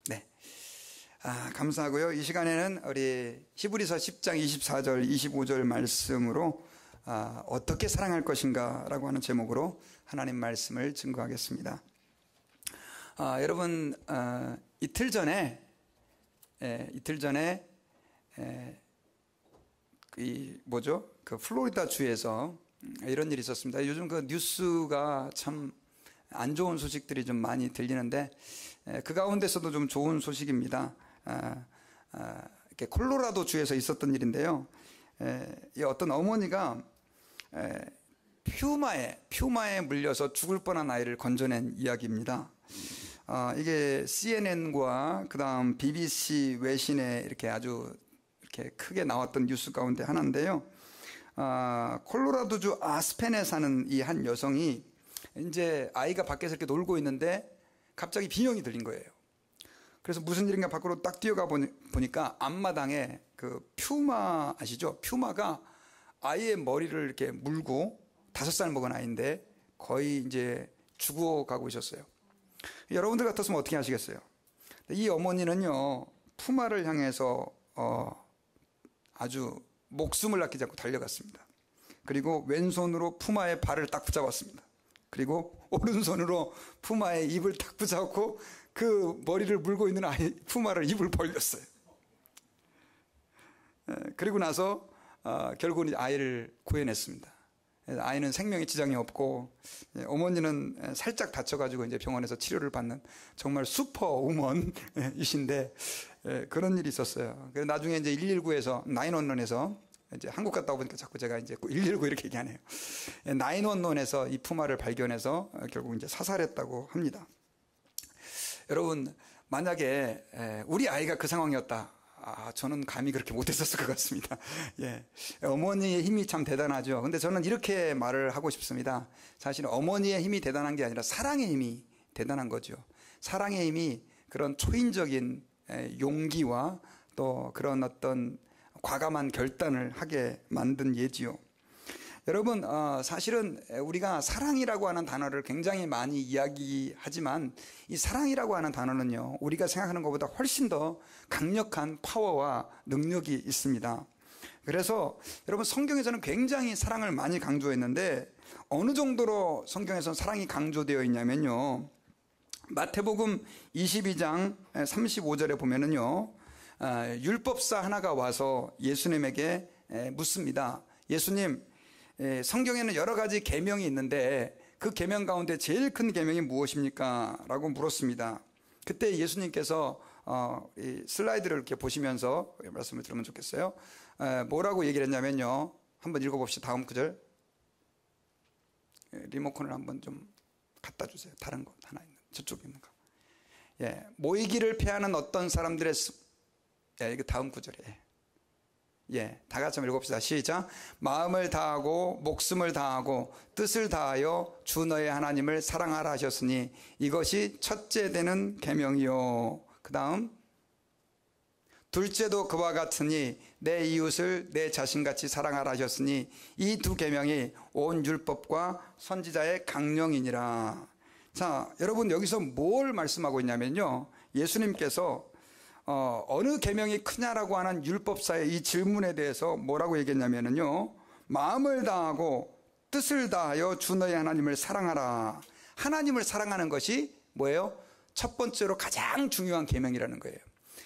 네. 감사하고요. 이 시간에는 우리 히브리서 10장 24절, 25절 말씀으로 어떻게 사랑할 것인가 라고 하는 제목으로 하나님 말씀을 증거하겠습니다. 여러분, 이틀 전에 그 플로리다 주에서 이런 일이 있었습니다. 요즘 그 뉴스가 참 안 좋은 소식들이 좀 많이 들리는데 그 가운데서도 좀 좋은 소식입니다. 이렇게 콜로라도 주에서 있었던 일인데요. 어떤 어머니가 퓨마에 물려서 죽을 뻔한 아이를 건져낸 이야기입니다. 이게 CNN과 그다음 BBC 외신에 이렇게 아주 이렇게 크게 나왔던 뉴스 가운데 하나인데요. 콜로라도주 아스펜에 사는 이 한 여성이 이제 아이가 밖에서 이렇게 놀고 있는데 갑자기 비명이 들린 거예요. 그래서 무슨 일인가 밖으로 딱 뛰어가 보니까 앞마당에 그 퓨마 아시죠? 퓨마가 아이의 머리를 이렇게 물고 5살 먹은 아이인데 거의 이제 죽어가고 있었어요. 여러분들 같았으면 어떻게 하시겠어요? 이 어머니는요, 푸마를 향해서 아주 목숨을 아끼지 않고 달려갔습니다. 그리고 왼손으로 푸마의 발을 딱 붙잡았습니다. 그리고 오른손으로 푸마의 입을 딱 붙잡고 그 머리를 물고 있는 아이 푸마를 입을 벌렸어요. 그리고 나서 결국은 아이를 구해냈습니다. 아이는 생명에 지장이 없고 어머니는 살짝 다쳐가지고 이제 병원에서 치료를 받는 정말 슈퍼우먼이신데 그런 일이 있었어요. 그래서 나중에 이제 119에서 911에서 이제 한국 갔다 오니까 자꾸 제가 이제 119 이렇게 얘기하네요. 911에서 이 푸마를 발견해서 결국 이제 사살했다고 합니다. 여러분, 만약에 우리 아이가 그 상황이었다. 저는 감히 그렇게 못했었을 것 같습니다. 예. 어머니의 힘이 참 대단하죠. 근데 저는 이렇게 말을 하고 싶습니다. 사실 어머니의 힘이 대단한 게 아니라 사랑의 힘이 대단한 거죠. 사랑의 힘이 그런 초인적인 용기와 또 그런 어떤 과감한 결단을 하게 만든 예지요. 여러분, 사실은 우리가 사랑이라고 하는 단어를 굉장히 많이 이야기하지만 이 사랑이라고 하는 단어는요, 우리가 생각하는 것보다 훨씬 더 강력한 파워와 능력이 있습니다. 그래서 여러분, 성경에서는 굉장히 사랑을 많이 강조했는데 어느 정도로 성경에서는 사랑이 강조되어 있냐면요, 마태복음 22장 35절에 보면은요, 율법사 하나가 와서 예수님에게 묻습니다. 예수님, 성경에는 여러 가지 계명이 있는데 그 계명 가운데 제일 큰 계명이 무엇입니까? 라고 물었습니다. 그때 예수님께서 이 슬라이드를 이렇게 보시면서 말씀을 들으면 좋겠어요. 뭐라고 얘기를 했냐면요, 한번 읽어봅시다. 다음 구절. 리모컨을 한번 좀 갖다 주세요. 다른 거 하나 있는, 저쪽에 있는 거. 예, 모이기를 피하는 어떤 사람들의 이거 다음 구절이에요. 예, 다 같이 한번 읽어봅시다. 시작. 마음을 다하고 목숨을 다하고 뜻을 다하여 주 너의 하나님을 사랑하라 하셨으니 이것이 첫째 되는 계명이요. 그 다음, 둘째도 그와 같으니 내 이웃을 내 자신같이 사랑하라 하셨으니 이 두 계명이 온 율법과 선지자의 강령이니라. 자, 여러분, 여기서 뭘 말씀하고 있냐면요, 예수님께서 어느 계명이 크냐라고 하는 율법사의 이 질문에 대해서 뭐라고 얘기했냐면요, 마음을 다하고 뜻을 다하여 주 너의 하나님을 사랑하라. 하나님을 사랑하는 것이 뭐예요? 첫 번째로 가장 중요한 계명이라는 거예요.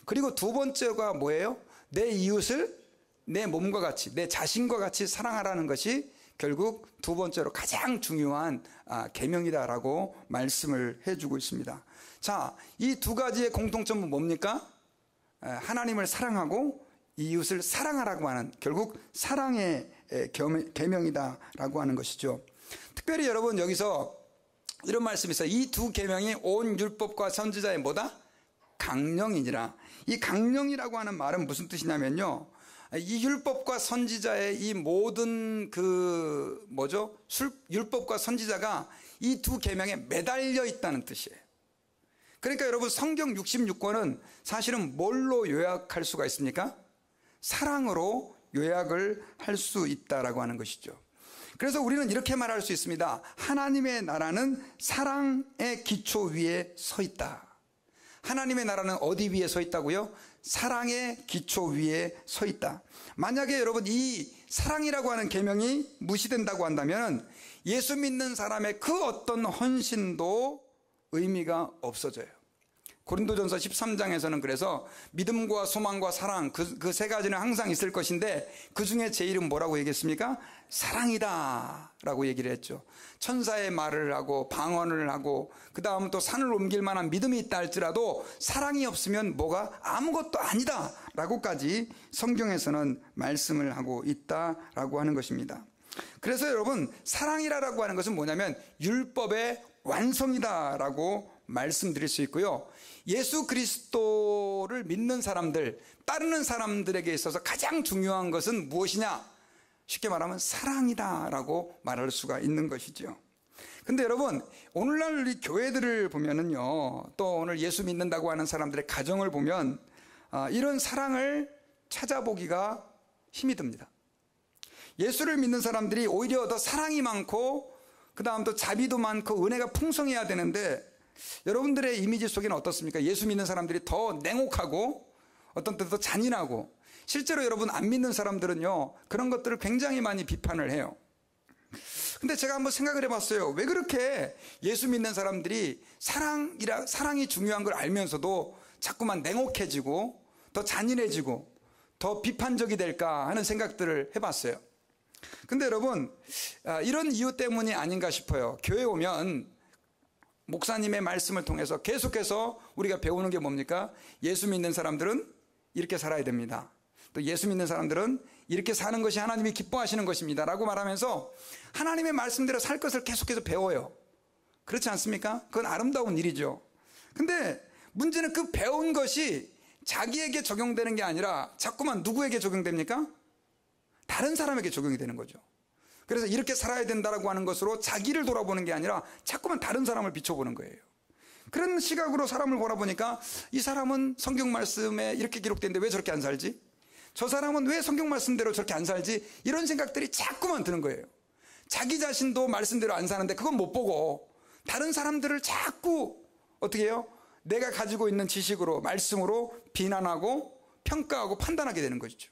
그리고 두 번째가 뭐예요? 내 이웃을 내 몸과 같이, 내 자신과 같이 사랑하라는 것이 결국 두 번째로 가장 중요한 계명이다라고 말씀을 해주고 있습니다. 자, 이 두 가지의 공통점은 뭡니까? 하나님을 사랑하고 이웃을 사랑하라고 하는, 결국 사랑의 계명이다라고 하는 것이죠. 특별히 여러분, 여기서 이런 말씀이 있어요. 이 두 계명이 온 율법과 선지자의 뭐다? 강령이니라. 이 강령이라고 하는 말은 무슨 뜻이냐면요, 이 율법과 선지자의 이 모든 율법과 선지자가 이 두 계명에 매달려 있다는 뜻이에요. 그러니까 여러분, 성경 66권은 사실은 뭘로 요약할 수가 있습니까? 사랑으로 요약을 할 수 있다라고 하는 것이죠. 그래서 우리는 이렇게 말할 수 있습니다. 하나님의 나라는 사랑의 기초 위에 서 있다. 하나님의 나라는 어디 위에 서 있다고요? 사랑의 기초 위에 서 있다. 만약에 여러분 이 사랑이라고 하는 계명이 무시된다고 한다면 예수 믿는 사람의 그 어떤 헌신도 의미가 없어져요. 고린도전서 13장에서는 그래서 믿음과 소망과 사랑 그 세 가지는 항상 있을 것인데 그 중에 제일은 뭐라고 얘기했습니까? 사랑이다 라고 얘기를 했죠. 천사의 말을 하고 방언을 하고 그 다음 또 산을 옮길 만한 믿음이 있다 할지라도 사랑이 없으면 뭐가 아무것도 아니다 라고까지 성경에서는 말씀을 하고 있다라고 하는 것입니다. 그래서 여러분 사랑이라고 하는 것은 뭐냐면 율법의 완성이다라고 말씀드릴 수 있고요. 예수 그리스도를 믿는 사람들, 따르는 사람들에게 있어서 가장 중요한 것은 무엇이냐? 쉽게 말하면 사랑이다라고 말할 수가 있는 것이죠. 근데 여러분 오늘날 우리 교회들을 보면은요, 또 오늘 예수 믿는다고 하는 사람들의 가정을 보면 이런 사랑을 찾아보기가 힘이 듭니다. 예수를 믿는 사람들이 오히려 더 사랑이 많고 그 다음 또 자비도 많고 은혜가 풍성해야 되는데 여러분들의 이미지 속에는 어떻습니까? 예수 믿는 사람들이 더 냉혹하고 어떤 때도 잔인하고, 실제로 여러분 안 믿는 사람들은요 그런 것들을 굉장히 많이 비판을 해요. 근데 제가 한번 생각을 해봤어요. 왜 그렇게 예수 믿는 사람들이 사랑이 중요한 걸 알면서도 자꾸만 냉혹해지고 더 잔인해지고 더 비판적이 될까 하는 생각들을 해봤어요. 근데 여러분 이런 이유 때문이 아닌가 싶어요. 교회 오면 목사님의 말씀을 통해서 계속해서 우리가 배우는 게 뭡니까? 예수 믿는 사람들은 이렇게 살아야 됩니다. 또 예수 믿는 사람들은 이렇게 사는 것이 하나님이 기뻐하시는 것입니다 라고 말하면서 하나님의 말씀대로 살 것을 계속해서 배워요. 그렇지 않습니까? 그건 아름다운 일이죠. 근데 문제는 그 배운 것이 자기에게 적용되는 게 아니라 자꾸만 누구에게 적용됩니까? 다른 사람에게 적용이 되는 거죠. 그래서 이렇게 살아야 된다라고 하는 것으로 자기를 돌아보는 게 아니라 자꾸만 다른 사람을 비춰보는 거예요. 그런 시각으로 사람을 바라보니까 이 사람은 성경 말씀에 이렇게 기록되는데 왜 저렇게 안 살지? 저 사람은 왜 성경 말씀대로 저렇게 안 살지? 이런 생각들이 자꾸만 드는 거예요. 자기 자신도 말씀대로 안 사는데 그건 못 보고 다른 사람들을 자꾸 어떻게 해요? 내가 가지고 있는 지식으로 말씀으로 비난하고 평가하고 판단하게 되는 것이죠.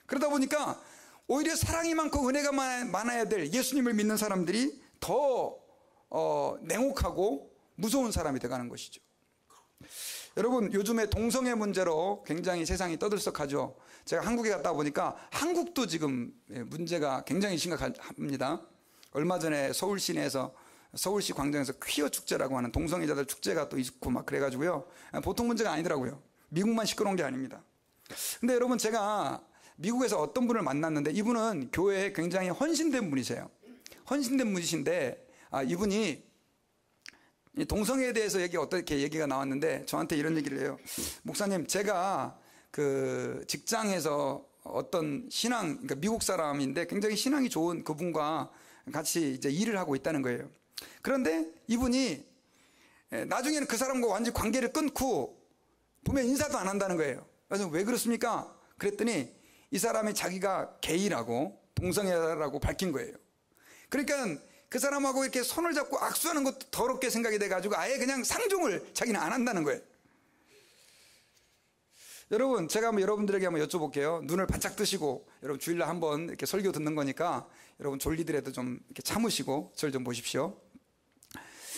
그러다 보니까 오히려 사랑이 많고 은혜가 많아야 될 예수님을 믿는 사람들이 더 냉혹하고 무서운 사람이 되어가는 것이죠. 여러분 요즘에 동성애 문제로 굉장히 세상이 떠들썩하죠. 제가 한국에 갔다 보니까 한국도 지금 문제가 굉장히 심각합니다. 얼마 전에 서울시 내에서 서울시 광장에서 퀴어 축제라고 하는 동성애자들 축제가 또 있고 막 그래가지고요, 보통 문제가 아니더라고요. 미국만 시끄러운 게 아닙니다. 근데 여러분 제가 미국에서 어떤 분을 만났는데 이분은 교회에 굉장히 헌신된 분이세요. 헌신된 분이신데 이분이 동성애에 대해서 어떻게 얘기가 나왔는데 저한테 이런 얘기를 해요. 목사님, 제가 그 직장에서 어떤 그러니까 미국 사람인데 굉장히 신앙이 좋은 그분과 같이 이제 일을 하고 있다는 거예요. 그런데 이분이 나중에는 그 사람과 완전히 관계를 끊고 보면 인사도 안 한다는 거예요. 그래서 왜 그렇습니까? 그랬더니 이 사람이 자기가 게이라고 동성애라고 밝힌 거예요. 그러니까 그 사람하고 이렇게 손을 잡고 악수하는 것도 더럽게 생각이 돼가지고 아예 그냥 상종을 자기는 안 한다는 거예요. 여러분 제가 한번 여러분들에게 한번 여쭤볼게요. 눈을 바짝 뜨시고, 여러분 주일날 한번 이렇게 설교 듣는 거니까 여러분 졸리더라도 좀 이렇게 참으시고 절 좀 보십시오.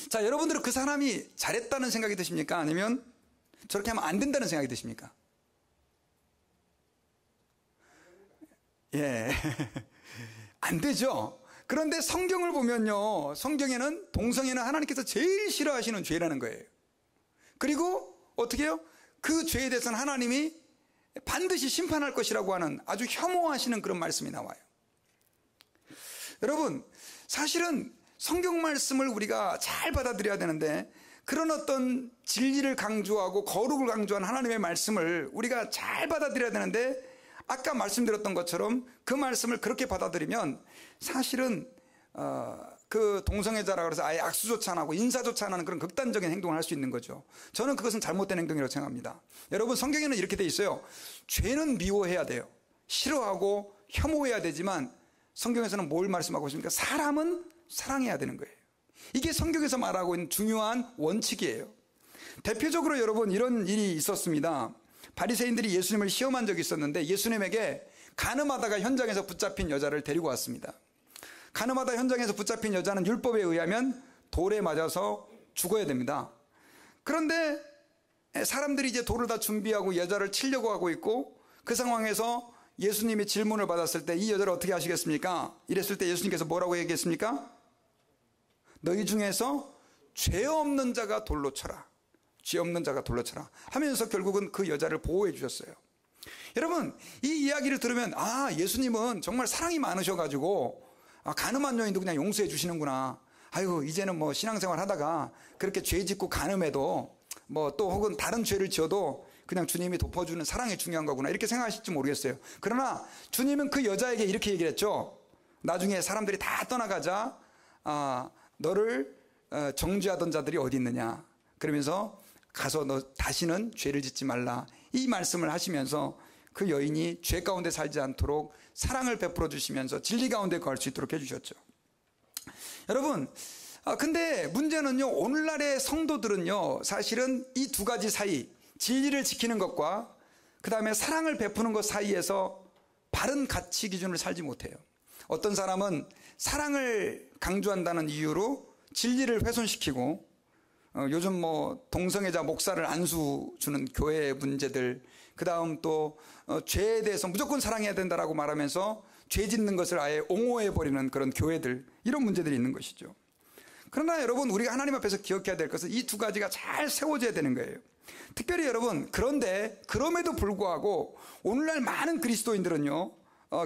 자, 여러분들은 그 사람이 잘했다는 생각이 드십니까? 아니면 저렇게 하면 안 된다는 생각이 드십니까? 예. 안 되죠. 그런데 성경을 보면요, 성경에는 동성애는 하나님께서 제일 싫어하시는 죄라는 거예요. 그리고 어떻게 해요? 그 죄에 대해서는 하나님이 반드시 심판할 것이라고 하는 아주 혐오하시는 그런 말씀이 나와요. 여러분 사실은 성경 말씀을 우리가 잘 받아들여야 되는데, 그런 어떤 진리를 강조하고 거룩을 강조한 하나님의 말씀을 우리가 잘 받아들여야 되는데, 아까 말씀드렸던 것처럼 그 말씀을 그렇게 받아들이면 사실은 그 동성애자라고 해서 아예 악수조차 안 하고 인사조차 안 하는 그런 극단적인 행동을 할 수 있는 거죠. 저는 그것은 잘못된 행동이라고 생각합니다. 여러분 성경에는 이렇게 돼 있어요. 죄는 미워해야 돼요. 싫어하고 혐오해야 되지만 성경에서는 뭘 말씀하고 있습니까? 사람은 사랑해야 되는 거예요. 이게 성경에서 말하고 있는 중요한 원칙이에요. 대표적으로 여러분 이런 일이 있었습니다. 바리새인들이 예수님을 시험한 적이 있었는데 예수님에게 간음하다가 현장에서 붙잡힌 여자를 데리고 왔습니다. 간음하다 현장에서 붙잡힌 여자는 율법에 의하면 돌에 맞아서 죽어야 됩니다. 그런데 사람들이 이제 돌을 다 준비하고 여자를 치려고 하고 있고, 그 상황에서 예수님이 질문을 받았을 때 이 여자를 어떻게 하시겠습니까? 이랬을 때 예수님께서 뭐라고 얘기했습니까? 너희 중에서 죄 없는 자가 돌로 쳐라. 죄 없는 자가 돌로 쳐라 하면서 결국은 그 여자를 보호해 주셨어요. 여러분, 이 이야기를 들으면 예수님은 정말 사랑이 많으셔가지고 간음한 여인도 그냥 용서해 주시는구나. 아이고, 이제는 뭐 신앙생활 하다가 그렇게 죄 짓고 간음해도 뭐 또 혹은 다른 죄를 지어도 그냥 주님이 덮어주는 사랑이 중요한 거구나, 이렇게 생각하실지 모르겠어요. 그러나 주님은 그 여자에게 이렇게 얘기를 했죠. 나중에 사람들이 다 떠나가자 너를 정죄하던 자들이 어디 있느냐, 그러면서 가서 너 다시는 죄를 짓지 말라, 이 말씀을 하시면서 그 여인이 죄 가운데 살지 않도록 사랑을 베풀어 주시면서 진리 가운데 거할 수 있도록 해주셨죠. 여러분, 근데 문제는요, 오늘날의 성도들은요, 사실은 이 두 가지 사이, 진리를 지키는 것과 그 다음에 사랑을 베푸는 것 사이에서 바른 가치 기준을 살지 못해요. 어떤 사람은 사랑을 강조한다는 이유로 진리를 훼손시키고, 요즘 뭐 동성애자 목사를 안수 주는 교회의 문제들, 그 다음 또 죄에 대해서 무조건 사랑해야 된다라고 말하면서 죄 짓는 것을 아예 옹호해버리는 그런 교회들, 이런 문제들이 있는 것이죠. 그러나 여러분, 우리가 하나님 앞에서 기억해야 될 것은 이 두 가지가 잘 세워져야 되는 거예요. 특별히 여러분, 그런데 그럼에도 불구하고 오늘날 많은 그리스도인들은요,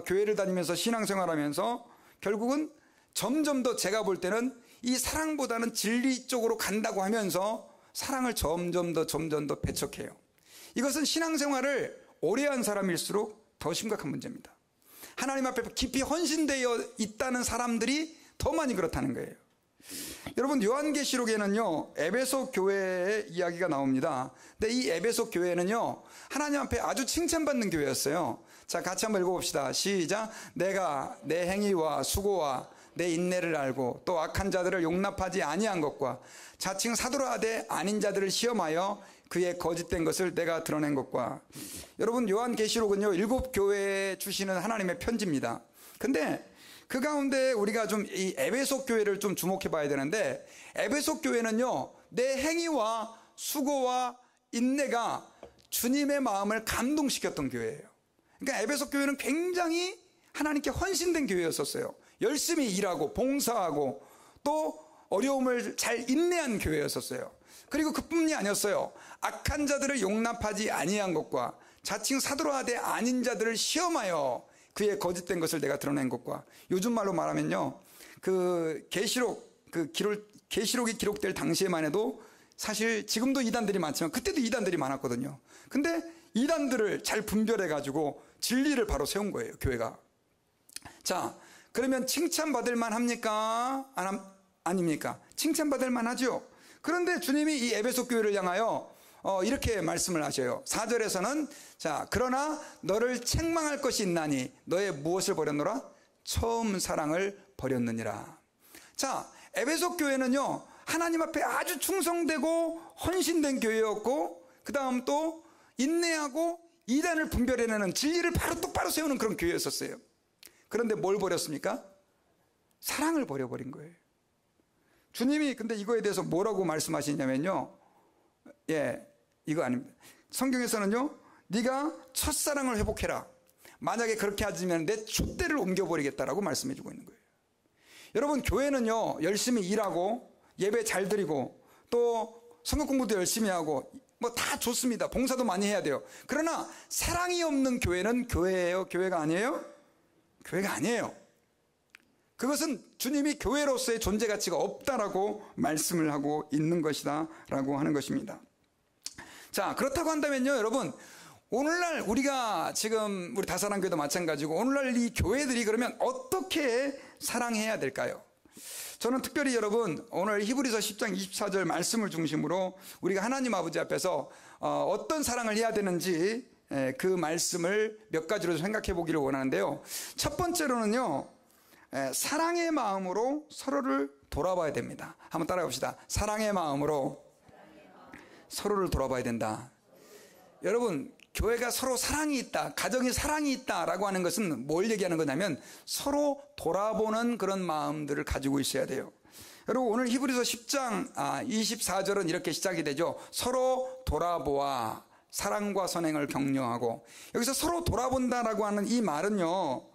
교회를 다니면서 신앙생활하면서 결국은 점점 더, 제가 볼 때는 이 사랑보다는 진리 쪽으로 간다고 하면서 사랑을 점점 더 배척해요. 이것은 신앙생활을 오래 한 사람일수록 더 심각한 문제입니다. 하나님 앞에 깊이 헌신되어 있다는 사람들이 더 많이 그렇다는 거예요. 여러분, 요한계시록에는요, 에베소 교회의 이야기가 나옵니다. 근데 이 에베소 교회는요, 하나님 앞에 아주 칭찬받는 교회였어요. 자, 같이 한번 읽어봅시다. 시작. 내가 내 행위와 수고와 내 인내를 알고 또 악한 자들을 용납하지 아니한 것과 자칭 사도라 하되 아닌 자들을 시험하여 그의 거짓된 것을 내가 드러낸 것과. 여러분, 요한계시록은요, 7 교회에 주시는 하나님의 편지입니다. 근데 그 가운데 우리가 좀 이 에베소 교회를 좀 주목해 봐야 되는데, 에베소 교회는요, 내 행위와 수고와 인내가 주님의 마음을 감동시켰던 교회예요. 그러니까 에베소 교회는 굉장히 하나님께 헌신된 교회였었어요. 열심히 일하고 봉사하고 또 어려움을 잘 인내한 교회였었어요. 그리고 그뿐이 아니었어요. 악한 자들을 용납하지 아니한 것과 자칭 사도라 하되 아닌 자들을 시험하여 그의 거짓된 것을 내가 드러낸 것과, 요즘 말로 말하면요, 계시록이 기록될 당시에만 해도 사실 지금도 이단들이 많지만 그때도 이단들이 많았거든요. 근데 이단들을 잘 분별해 가지고 진리를 바로 세운 거예요, 교회가. 자, 그러면 칭찬받을 만합니까? 아닙니까? 칭찬받을 만하죠. 그런데 주님이 이 에베소 교회를 향하여 이렇게 말씀을 하셔요. 4절에서는 자, 그러나 너를 책망할 것이 있나니 너의 무엇을 버렸노라? 처음 사랑을 버렸느니라. 자, 에베소 교회는요, 하나님 앞에 아주 충성되고 헌신된 교회였고, 그 다음 또 인내하고 이단을 분별해내는, 진리를 바로 똑바로 세우는 그런 교회였었어요. 그런데 뭘 버렸습니까? 사랑을 버려버린 거예요. 주님이 근데 이거에 대해서 뭐라고 말씀하시냐면요, 이거 아닙니다. 성경에서는요, 네가 첫사랑을 회복해라. 만약에 그렇게 하지면 내 촛대를 옮겨버리겠다라고 말씀해주고 있는 거예요. 여러분, 교회는요, 열심히 일하고 예배 잘 드리고 또 성경 공부도 열심히 하고 뭐 다 좋습니다. 봉사도 많이 해야 돼요. 그러나 사랑이 없는 교회는 교회예요? 교회가 아니에요? 교회가 아니에요. 그것은 주님이 교회로서의 존재 가치가 없다라고 말씀을 하고 있는 것이다 라고 하는 것입니다. 자, 그렇다고 한다면요, 여러분, 오늘날 우리가 지금 우리 다사랑교회도 마찬가지고 오늘날 이 교회들이 그러면 어떻게 사랑해야 될까요? 저는 특별히 여러분, 오늘 히브리서 10장 24절 말씀을 중심으로 우리가 하나님 아버지 앞에서 어떤 사랑을 해야 되는지 그 말씀을 몇 가지로 생각해 보기를 원하는데요. 첫 번째로는요, 사랑의 마음으로 서로를 돌아봐야 됩니다. 한번 따라해 봅시다. 사랑의 마음으로 서로를 돌아봐야 된다. 여러분, 교회가 서로 사랑이 있다, 가정이 사랑이 있다라고 하는 것은 뭘 얘기하는 거냐면 서로 돌아보는 그런 마음들을 가지고 있어야 돼요. 여러분, 오늘 히브리서 10장 24절은 이렇게 시작이 되죠. 서로 돌아보아 사랑과 선행을 격려하고. 여기서 서로 돌아본다라고 하는 이 말은요,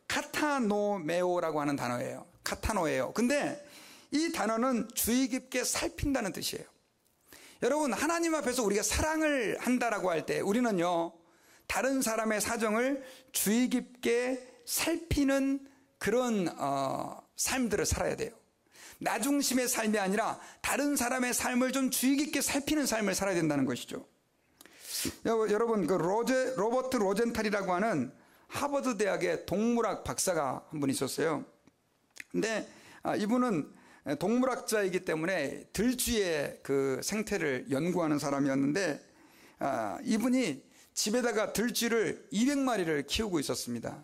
카타노메오라고 하는 단어예요. 카타노예요. 근데 이 단어는 주의 깊게 살핀다는 뜻이에요. 여러분, 하나님 앞에서 우리가 사랑을 한다라고 할 때 우리는요, 다른 사람의 사정을 주의 깊게 살피는 그런 삶들을 살아야 돼요. 나 중심의 삶이 아니라 다른 사람의 삶을 좀 주의 깊게 살피는 삶을 살아야 된다는 것이죠. 여러분, 그 로버트 로젠탈이라고 하는 하버드 대학의 동물학 박사가 한 분 있었어요. 근데 이분은 동물학자이기 때문에 들쥐의 그 생태를 연구하는 사람이었는데, 이분이 집에다가 들쥐를 200마리를 키우고 있었습니다.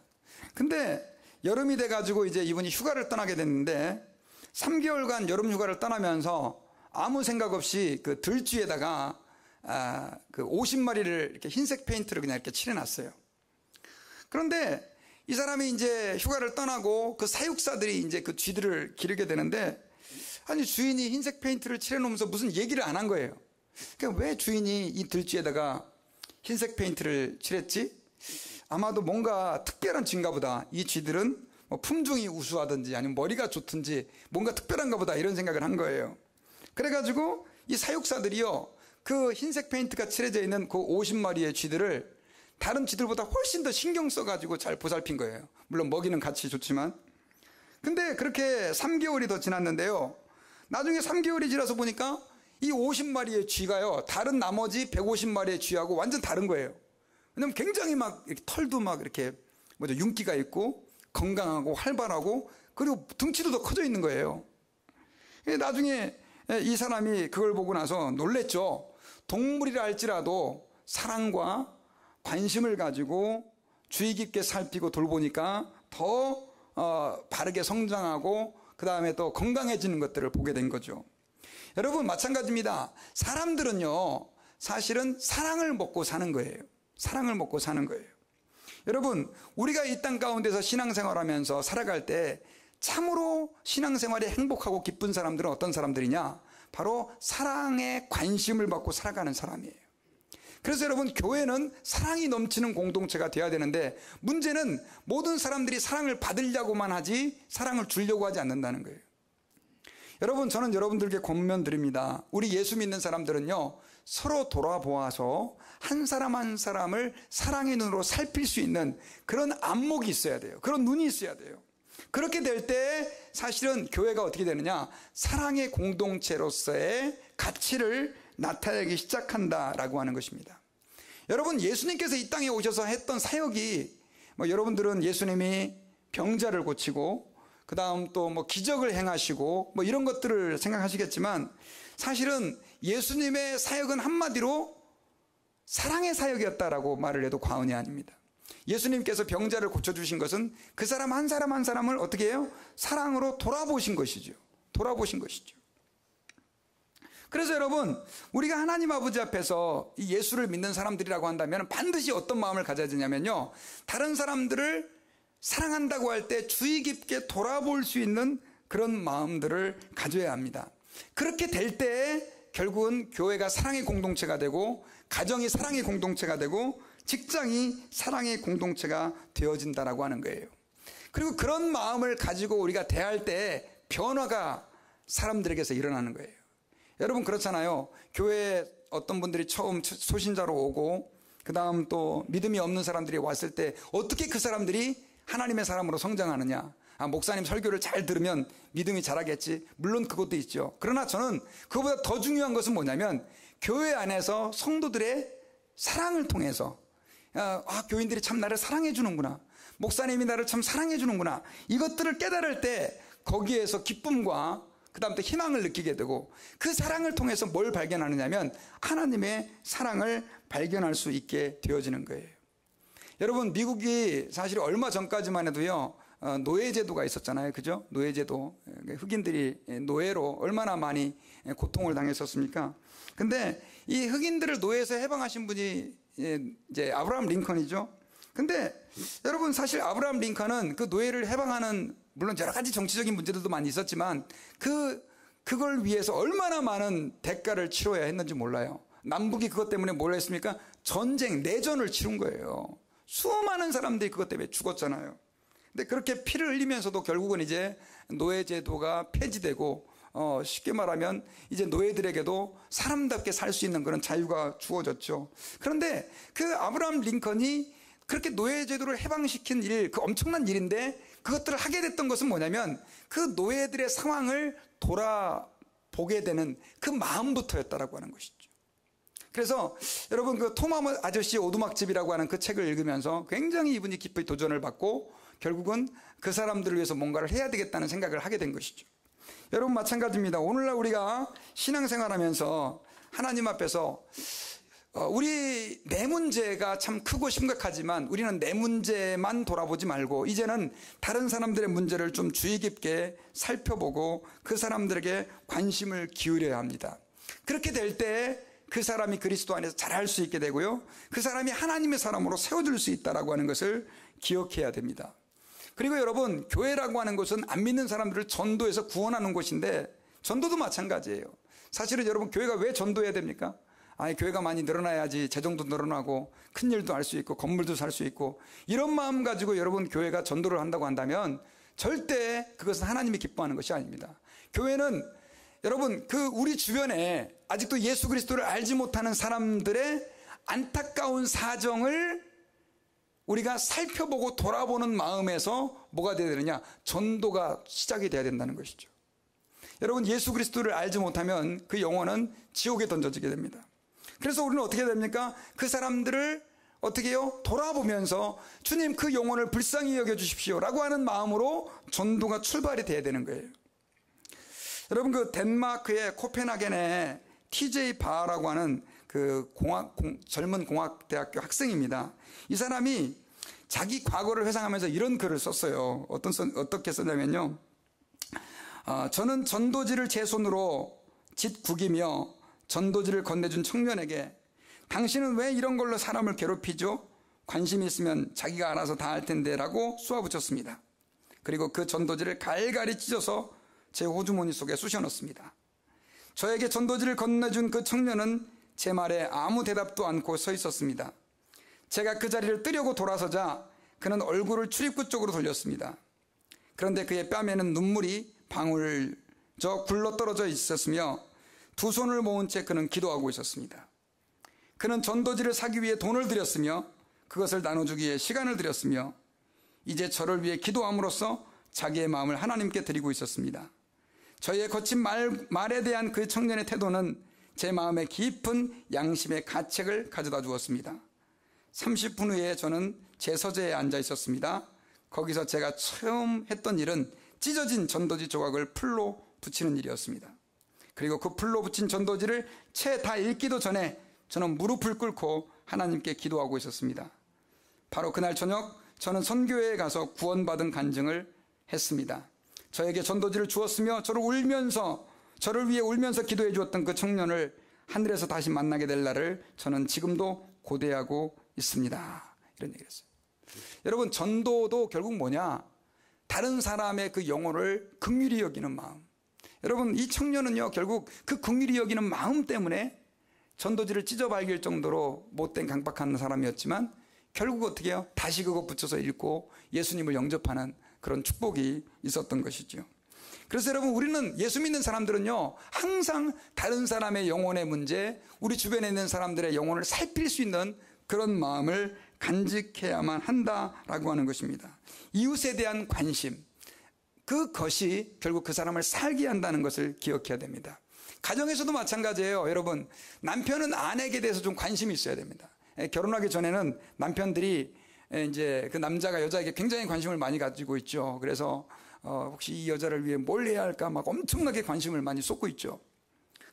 근데 여름이 돼가지고 이제 이분이 휴가를 떠나게 됐는데 3개월간 여름 휴가를 떠나면서 아무 생각 없이 그 들쥐에다가 그 50마리를 이렇게 흰색 페인트를 그냥 이렇게 칠해놨어요. 그런데 이 사람이 이제 휴가를 떠나고 그 사육사들이 이제 그 쥐들을 기르게 되는데, 아니, 주인이 흰색 페인트를 칠해놓으면서 무슨 얘기를 안 한 거예요. 그러니까 왜 주인이 이 들쥐에다가 흰색 페인트를 칠했지? 아마도 뭔가 특별한 쥐인가 보다. 이 쥐들은 뭐 품종이 우수하든지 아니면 머리가 좋든지 뭔가 특별한가 보다, 이런 생각을 한 거예요. 그래가지고 이 사육사들이요, 그 흰색 페인트가 칠해져 있는 그 50마리의 쥐들을 다른 쥐들보다 훨씬 더 신경 써가지고 잘 보살핀 거예요. 물론 먹이는 같이 좋지만. 근데 그렇게 3개월이 더 지났는데요, 나중에 3개월이 지나서 보니까 이 50마리의 쥐가요, 다른 나머지 150마리의 쥐하고 완전 다른 거예요. 왜냐면 굉장히 막 이렇게 털도 막 이렇게 윤기가 있고 건강하고 활발하고, 그리고 등치도 더 커져 있는 거예요. 나중에 이 사람이 그걸 보고 나서 놀랬죠. 동물이라 할지라도 사랑과 관심을 가지고 주의 깊게 살피고 돌보니까 더 바르게 성장하고 그 다음에 또 건강해지는 것들을 보게 된 거죠. 여러분, 마찬가지입니다. 사람들은요, 사실은 사랑을 먹고 사는 거예요. 사랑을 먹고 사는 거예요. 여러분, 우리가 이 땅 가운데서 신앙생활하면서 살아갈 때 참으로 신앙생활이 행복하고 기쁜 사람들은 어떤 사람들이냐? 바로 사랑에 관심을 받고 살아가는 사람이에요. 그래서 여러분, 교회는 사랑이 넘치는 공동체가 되어야 되는데, 문제는 모든 사람들이 사랑을 받으려고만 하지 사랑을 주려고 하지 않는다는 거예요. 여러분, 저는 여러분들께 권면 드립니다. 우리 예수 믿는 사람들은요, 서로 돌아보아서 한 사람 한 사람을 사랑의 눈으로 살필 수 있는 그런 안목이 있어야 돼요. 그런 눈이 있어야 돼요. 그렇게 될 때 사실은 교회가 어떻게 되느냐? 사랑의 공동체로서의 가치를 나타내기 시작한다라고 하는 것입니다. 여러분, 예수님께서 이 땅에 오셔서 했던 사역이, 여러분들은 예수님이 병자를 고치고 그 다음 또 기적을 행하시고 이런 것들을 생각하시겠지만, 사실은 예수님의 사역은 한마디로 사랑의 사역이었다라고 말을 해도 과언이 아닙니다. 예수님께서 병자를 고쳐주신 것은 그 사람 한 사람 한 사람을 어떻게 해요? 사랑으로 돌아보신 것이죠. 돌아보신 것이죠. 그래서 여러분, 우리가 하나님 아버지 앞에서 이 예수를 믿는 사람들이라고 한다면 반드시 어떤 마음을 가져야 되냐면요, 다른 사람들을 사랑한다고 할 때 주의 깊게 돌아볼 수 있는 그런 마음들을 가져야 합니다. 그렇게 될 때 결국은 교회가 사랑의 공동체가 되고, 가정이 사랑의 공동체가 되고, 직장이 사랑의 공동체가 되어진다라고 하는 거예요. 그리고 그런 마음을 가지고 우리가 대할 때 변화가 사람들에게서 일어나는 거예요. 여러분, 그렇잖아요. 교회에 어떤 분들이 처음 소신자로 오고 그 다음 또 믿음이 없는 사람들이 왔을 때 어떻게 그 사람들이 하나님의 사람으로 성장하느냐? 목사님 설교를 잘 들으면 믿음이 자라겠지. 물론 그것도 있죠. 그러나 저는 그것보다 더 중요한 것은 뭐냐면, 교회 안에서 성도들의 사랑을 통해서 교인들이 참 나를 사랑해 주는구나, 목사님이 나를 참 사랑해 주는구나, 이것들을 깨달을 때 거기에서 기쁨과 그 다음 또 희망을 느끼게 되고, 그 사랑을 통해서 뭘 발견하느냐면 하나님의 사랑을 발견할 수 있게 되어지는 거예요. 여러분, 미국이 사실 얼마 전까지만 해도요, 노예제도가 있었잖아요. 그죠? 노예제도. 흑인들이 노예로 얼마나 많이 고통을 당했었습니까? 근데 이 흑인들을 노예에서 해방하신 분이 이제 아브라함 링컨이죠. 근데 여러분, 사실 아브라함 링컨은 그 노예를 해방하는, 물론 여러 가지 정치적인 문제들도 많이 있었지만 그걸 위해서 얼마나 많은 대가를 치러야 했는지 몰라요. 남북이 그것 때문에 뭘 했습니까? 전쟁, 내전을 치른 거예요. 수많은 사람들이 그것 때문에 죽었잖아요. 근데 그렇게 피를 흘리면서도 결국은 이제 노예제도가 폐지되고, 쉽게 말하면 이제 노예들에게도 사람답게 살 수 있는 그런 자유가 주어졌죠. 그런데 그 아브라함 링컨이 그렇게 노예제도를 해방시킨 일, 그 엄청난 일인데 그것들을 하게 됐던 것은 뭐냐면 그 노예들의 상황을 돌아보게 되는 그 마음부터였다라고 하는 것이죠. 그래서 여러분, 그 토마 아저씨 오두막집이라고 하는 그 책을 읽으면서 굉장히 이분이 깊이 도전을 받고 결국은 그 사람들을 위해서 뭔가를 해야 되겠다는 생각을 하게 된 것이죠. 여러분, 마찬가지입니다. 오늘날 우리가 신앙생활하면서 하나님 앞에서 우리 내 문제가 참 크고 심각하지만 우리는 내 문제만 돌아보지 말고 이제는 다른 사람들의 문제를 좀 주의 깊게 살펴보고 그 사람들에게 관심을 기울여야 합니다. 그렇게 될 때 그 사람이 그리스도 안에서 자랄 수 있게 되고요, 그 사람이 하나님의 사람으로 세워질 수 있다라고 하는 것을 기억해야 됩니다. 그리고 여러분, 교회라고 하는 것은 안 믿는 사람들을 전도해서 구원하는 곳인데 전도도 마찬가지예요. 사실은 여러분, 교회가 왜 전도해야 됩니까? 교회가 많이 늘어나야지 재정도 늘어나고 큰 일도 할 수 있고 건물도 살 수 있고, 이런 마음 가지고 여러분 교회가 전도를 한다고 한다면 절대 그것은 하나님이 기뻐하는 것이 아닙니다. 교회는 여러분, 우리 주변에 아직도 예수 그리스도를 알지 못하는 사람들의 안타까운 사정을 우리가 살펴보고 돌아보는 마음에서 뭐가 되어야 되느냐? 전도가 시작이 돼야 된다는 것이죠. 여러분, 예수 그리스도를 알지 못하면 그 영혼은 지옥에 던져지게 됩니다. 그래서 우리는 어떻게 됩니까? 그 사람들을 어떻게 해요? 돌아보면서 주님, 그 영혼을 불쌍히 여겨주십시오 라고 하는 마음으로 전도가 출발이 돼야 되는 거예요. 여러분, 그 덴마크의 코펜하겐의 TJ 바라고 하는 그 젊은 공학대학교 학생입니다. 이 사람이 자기 과거를 회상하면서 이런 글을 썼어요. 어떻게 썼냐면요, 저는 전도지를 제 손으로 짓구기며 전도지를 건네준 청년에게 당신은 왜 이런 걸로 사람을 괴롭히죠? 관심이 있으면 자기가 알아서 다 할 텐데 라고 쏘아붙였습니다. 그리고 그 전도지를 갈갈이 찢어서 제 호주머니 속에 쑤셔 넣습니다. 저에게 전도지를 건네준 그 청년은 제 말에 아무 대답도 않고 서 있었습니다. 제가 그 자리를 뜨려고 돌아서자 그는 얼굴을 출입구 쪽으로 돌렸습니다. 그런데 그의 뺨에는 눈물이 방울저 굴러떨어져 있었으며 두 손을 모은 채 그는 기도하고 있었습니다. 그는 전도지를 사기 위해 돈을 들였으며 그것을 나눠주기 위해 시간을 들였으며 이제 저를 위해 기도함으로써 자기의 마음을 하나님께 드리고 있었습니다. 저희의 거친 말에 대한 그 청년의 태도는 제 마음에 깊은 양심의 가책을 가져다 주었습니다. 30분 후에 저는 제 서재에 앉아 있었습니다. 거기서 제가 처음 했던 일은 찢어진 전도지 조각을 풀로 붙이는 일이었습니다. 그리고 그 풀로 붙인 전도지를 채 다 읽기도 전에 저는 무릎을 꿇고 하나님께 기도하고 있었습니다. 바로 그날 저녁 저는 선교회에 가서 구원받은 간증을 했습니다. 저에게 전도지를 주었으며 저를 위해 울면서 기도해 주었던 그 청년을 하늘에서 다시 만나게 될 날을 저는 지금도 고대하고 있습니다. 이런 얘기를 했어요. 여러분, 전도도 결국 뭐냐? 다른 사람의 그 영혼을 긍휼히 여기는 마음. 여러분, 이 청년은요, 결국 그 긍휼히 여기는 마음 때문에 전도지를 찢어 발길 정도로 못된 강박한 사람이었지만 결국 어떻게 해요? 다시 그거 붙여서 읽고 예수님을 영접하는 그런 축복이 있었던 것이죠. 그래서 여러분, 우리는 예수 믿는 사람들은요, 항상 다른 사람의 영혼의 문제, 우리 주변에 있는 사람들의 영혼을 살필 수 있는 그런 마음을 간직해야만 한다라고 하는 것입니다. 이웃에 대한 관심, 그것이 결국 그 사람을 살게 한다는 것을 기억해야 됩니다. 가정에서도 마찬가지예요. 여러분, 남편은 아내에게 대해서 좀 관심이 있어야 됩니다. 결혼하기 전에는 남편들이 이제 그 남자가 여자에게 굉장히 관심을 많이 가지고 있죠. 그래서 혹시 이 여자를 위해 뭘 해야 할까 막 엄청나게 관심을 많이 쏟고 있죠.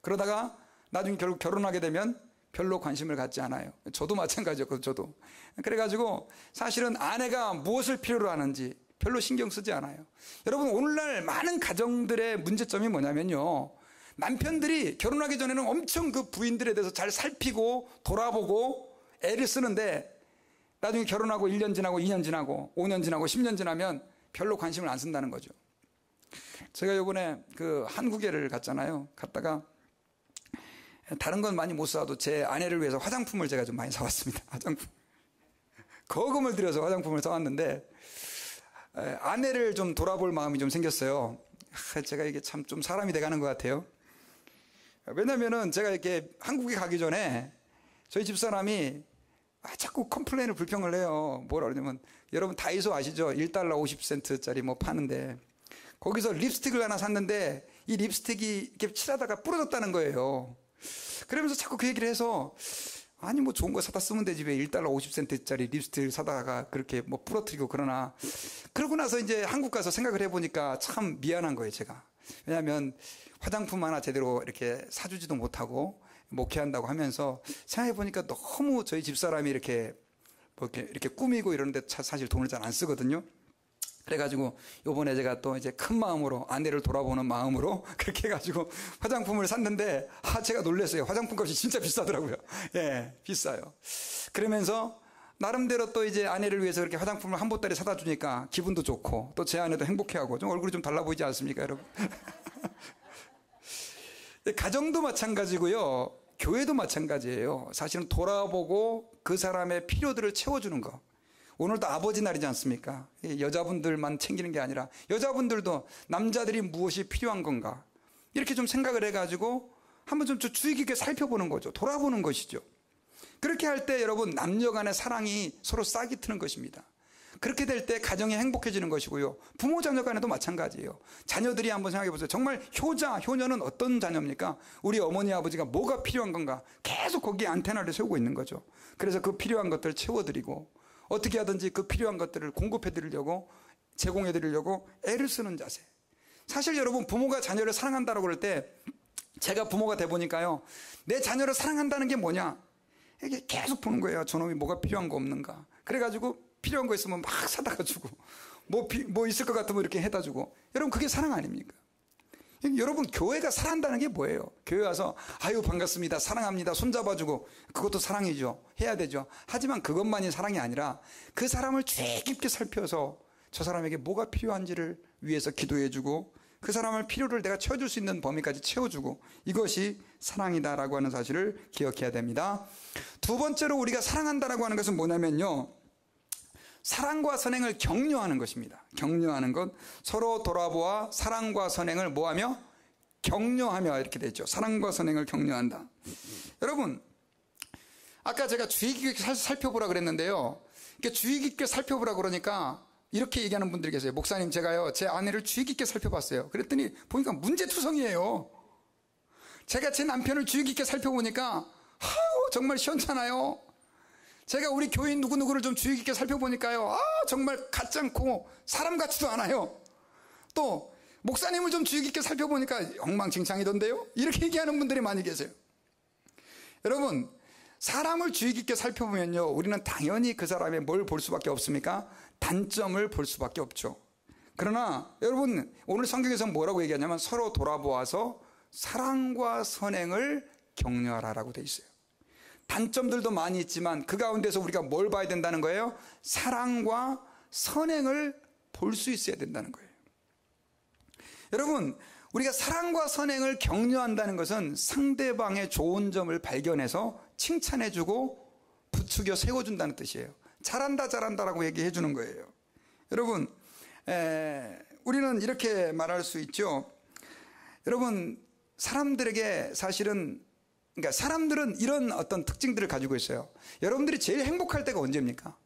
그러다가 나중에 결국 결혼하게 되면 별로 관심을 갖지 않아요. 저도 마찬가지였거든요. 저도. 그래가지고 사실은 아내가 무엇을 필요로 하는지, 별로 신경 쓰지 않아요. 여러분, 오늘날 많은 가정들의 문제점이 뭐냐면요, 남편들이 결혼하기 전에는 엄청 그 부인들에 대해서 잘 살피고 돌아보고 애를 쓰는데 나중에 결혼하고 1년 지나고 2년 지나고 5년 지나고 10년 지나면 별로 관심을 안 쓴다는 거죠. 제가 이번에 그 한국에를 갔잖아요. 갔다가 다른 건 많이 못 사도 제 아내를 위해서 화장품을 제가 좀 많이 사왔습니다. 화장품. 거금을 들여서 화장품을 사왔는데 아내를 좀 돌아볼 마음이 좀 생겼어요. 제가 이게 참 좀 사람이 돼가는 것 같아요. 왜냐면은 제가 이렇게 한국에 가기 전에 저희 집사람이 자꾸 컴플레인을 불평을 해요. 뭐라 그러냐면, 여러분 다이소 아시죠? 1달러 50센트짜리 뭐 파는데 거기서 립스틱을 하나 샀는데 이 립스틱이 이렇게 칠하다가 부러졌다는 거예요. 그러면서 자꾸 그 얘기를 해서, 아니 뭐 좋은 거 사다 쓰면 되지 왜 1달러 50센트짜리 립스틱을 사다가 그렇게 뭐 부러뜨리고 그러나. 그러고 나서 이제 한국 가서 생각을 해보니까 참 미안한 거예요, 제가. 왜냐하면 화장품 하나 제대로 이렇게 사주지도 못하고 목회한다고 하면서 생각해보니까 너무 저희 집사람이 이렇게 뭐 이렇게 꾸미고 이러는데 사실 돈을 잘 안 쓰거든요. 그래가지고 요번에 제가 또 이제 큰 마음으로 아내를 돌아보는 마음으로 그렇게 해가지고 화장품을 샀는데, 제가 놀랐어요. 화장품 값이 진짜 비싸더라고요. 예, 비싸요. 그러면서 나름대로 또 이제 아내를 위해서 그렇게 화장품을 한 보따리 사다 주니까 기분도 좋고 또 제 아내도 행복해하고 좀 얼굴이 좀 달라 보이지 않습니까, 여러분? 가정도 마찬가지고요, 교회도 마찬가지예요. 사실은 돌아보고 그 사람의 필요들을 채워주는 거. 오늘도 아버지 날이지 않습니까? 여자분들만 챙기는 게 아니라 여자분들도 남자들이 무엇이 필요한 건가, 이렇게 좀 생각을 해가지고 한번 좀 주의 깊게 살펴보는 거죠. 돌아보는 것이죠. 그렇게 할 때 여러분, 남녀 간의 사랑이 서로 싹이 트는 것입니다. 그렇게 될 때 가정이 행복해지는 것이고요, 부모 자녀 간에도 마찬가지예요. 자녀들이 한번 생각해 보세요. 정말 효녀는 어떤 자녀입니까? 우리 어머니 아버지가 뭐가 필요한 건가 계속 거기에 안테나를 세우고 있는 거죠. 그래서 그 필요한 것들을 채워드리고 어떻게 하든지 그 필요한 것들을 공급해드리려고, 제공해드리려고 애를 쓰는 자세. 사실 여러분, 부모가 자녀를 사랑한다고 그럴 때, 제가 부모가 돼보니까요, 내 자녀를 사랑한다는 게 뭐냐, 이게 계속 보는 거예요. 저놈이 뭐가 필요한 거 없는가. 그래가지고 필요한 거 있으면 막 사다가 주고, 뭐 있을 것 같으면 이렇게 해다 주고. 여러분, 그게 사랑 아닙니까? 여러분, 교회가 사랑한다는 게 뭐예요? 교회 와서 아유 반갑습니다, 사랑합니다, 손잡아주고, 그것도 사랑이죠. 해야 되죠. 하지만 그것만이 사랑이 아니라 그 사람을 주의 깊게 살펴서 저 사람에게 뭐가 필요한지를 위해서 기도해주고, 그 사람의 필요를 내가 채워줄 수 있는 범위까지 채워주고, 이것이 사랑이다라고 하는 사실을 기억해야 됩니다. 두 번째로 우리가 사랑한다라고 하는 것은 뭐냐면요, 사랑과 선행을 격려하는 것입니다. 격려하는 것, 서로 돌아보아 사랑과 선행을 뭐하며? 격려하며, 이렇게 되죠. 사랑과 선행을 격려한다. 여러분, 아까 제가 주의 깊게 살펴보라 그랬는데요, 이렇게 주의 깊게 살펴보라 그러니까 이렇게 얘기하는 분들이 계세요. 목사님, 제가요 제 아내를 주의 깊게 살펴봤어요. 그랬더니 보니까 문제투성이에요. 제가 제 남편을 주의 깊게 살펴보니까 정말 시원찮아요. 제가 우리 교인 누구누구를 좀 주의 깊게 살펴보니까요, 정말 같지 않고 사람 같지도 않아요. 또 목사님을 좀 주의 깊게 살펴보니까 엉망진창이던데요. 이렇게 얘기하는 분들이 많이 계세요. 여러분, 사람을 주의 깊게 살펴보면요, 우리는 당연히 그 사람의 뭘 볼 수밖에 없습니까? 단점을 볼 수밖에 없죠. 그러나 여러분, 오늘 성경에서 뭐라고 얘기하냐면 서로 돌아보아서 사랑과 선행을 격려하라라고 돼 있어요. 단점들도 많이 있지만 그 가운데서 우리가 뭘 봐야 된다는 거예요? 사랑과 선행을 볼 수 있어야 된다는 거예요. 여러분, 우리가 사랑과 선행을 격려한다는 것은 상대방의 좋은 점을 발견해서 칭찬해주고 부추겨 세워준다는 뜻이에요. 잘한다 잘한다라고 얘기해 주는 거예요. 여러분, 우리는 이렇게 말할 수 있죠. 여러분, 사람들에게 사실은, 그러니까 사람들은 이런 어떤 특징들을 가지고 있어요. 여러분들이 제일 행복할 때가 언제입니까?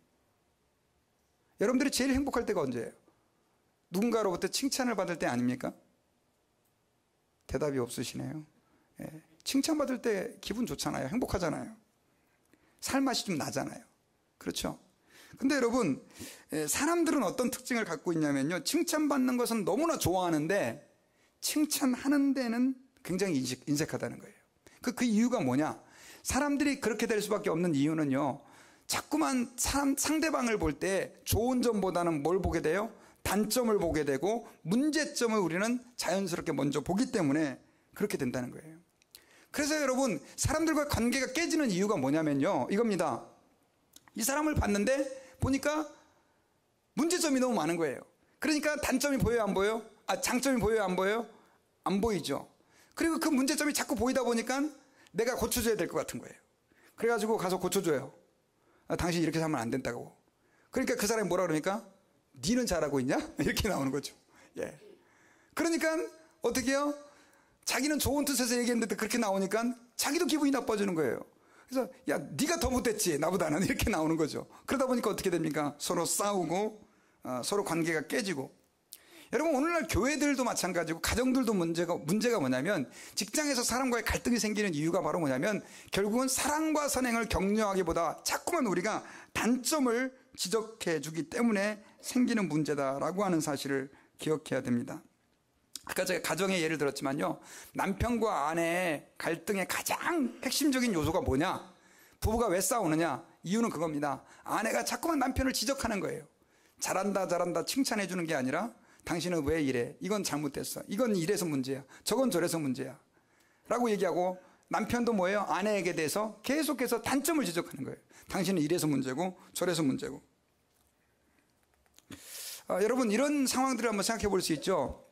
여러분들이 제일 행복할 때가 언제예요? 누군가로부터 칭찬을 받을 때 아닙니까? 대답이 없으시네요. 칭찬받을 때 기분 좋잖아요. 행복하잖아요. 살맛이 좀 나잖아요. 그렇죠? 근데 여러분, 사람들은 어떤 특징을 갖고 있냐면요, 칭찬받는 것은 너무나 좋아하는데 칭찬하는 데는 굉장히 인색하다는 거예요. 그 이유가 뭐냐? 사람들이 그렇게 될 수밖에 없는 이유는요, 자꾸만 상대방을 볼 때 좋은 점보다는 뭘 보게 돼요? 단점을 보게 되고 문제점을 우리는 자연스럽게 먼저 보기 때문에 그렇게 된다는 거예요. 그래서 여러분, 사람들과 관계가 깨지는 이유가 뭐냐면요, 이겁니다. 이 사람을 봤는데 보니까 문제점이 너무 많은 거예요. 그러니까 단점이 보여요, 안 보여요? 장점이 보여요, 안 보여요? 안 보이죠. 그리고 그 문제점이 자꾸 보이다 보니까 내가 고쳐줘야 될 것 같은 거예요. 그래가지고 가서 고쳐줘요. 당신 이렇게 하면 안 된다고. 그러니까 그 사람이 뭐라 그러니까, 니는 잘하고 있냐? 이렇게 나오는 거죠. 예. 그러니까 어떻게 해요? 자기는 좋은 뜻에서 얘기했는데 그렇게 나오니까 자기도 기분이 나빠지는 거예요. 그래서 야, 네가 더 못했지 나보다는, 이렇게 나오는 거죠. 그러다 보니까 어떻게 됩니까? 서로 싸우고 서로 관계가 깨지고. 여러분, 오늘날 교회들도 마찬가지고 가정들도 문제가 뭐냐면, 직장에서 사람과의 갈등이 생기는 이유가 바로 뭐냐면, 결국은 사랑과 선행을 격려하기보다 자꾸만 우리가 단점을 지적해 주기 때문에 생기는 문제다라고 하는 사실을 기억해야 됩니다. 아까 제가 가정의 예를 들었지만요, 남편과 아내의 갈등의 가장 핵심적인 요소가 뭐냐, 부부가 왜 싸우느냐, 이유는 그겁니다. 아내가 자꾸만 남편을 지적하는 거예요. 잘한다 잘한다 칭찬해 주는 게 아니라, 당신은 왜 이래, 이건 잘못됐어, 이건 이래서 문제야, 저건 저래서 문제야 라고 얘기하고, 남편도 뭐예요? 아내에게 대해서 계속해서 단점을 지적하는 거예요. 당신은 이래서 문제고 저래서 문제고. 여러분, 이런 상황들을 한번 생각해 볼 수 있죠.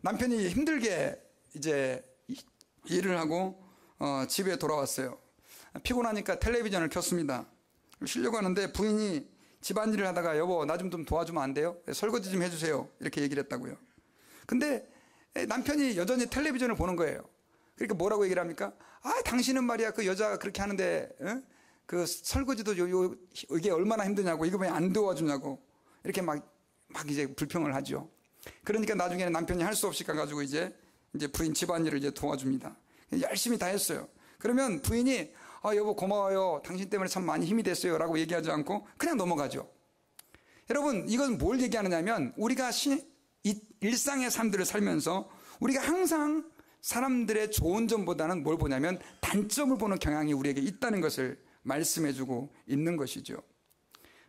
남편이 힘들게 이제 일을 하고 집에 돌아왔어요. 피곤하니까 텔레비전을 켰습니다. 쉬려고 하는데 부인이 집안일을 하다가, 여보 나 좀 도와주면 안 돼요? 설거지 좀 해주세요, 이렇게 얘기를 했다고요. 근데 남편이 여전히 텔레비전을 보는 거예요. 그러니까 뭐라고 얘기를 합니까? 당신은 말이야 그 여자가 그렇게 하는데 그 설거지도 이게 얼마나 힘드냐고, 이거 왜 안 도와주냐고, 이렇게 막 이제 불평을 하죠. 그러니까 나중에는 남편이 할 수 없이 가가지고 이제 부인 집안일을 이제 도와줍니다. 열심히 다 했어요. 그러면 부인이 여보 고마워요, 당신 때문에 참 많이 힘이 됐어요 라고 얘기하지 않고 그냥 넘어가죠. 여러분, 이건 뭘 얘기하느냐면, 우리가 일상의 삶들을 살면서 우리가 항상 사람들의 좋은 점보다는 뭘 보냐면 단점을 보는 경향이 우리에게 있다는 것을 말씀해주고 있는 것이죠.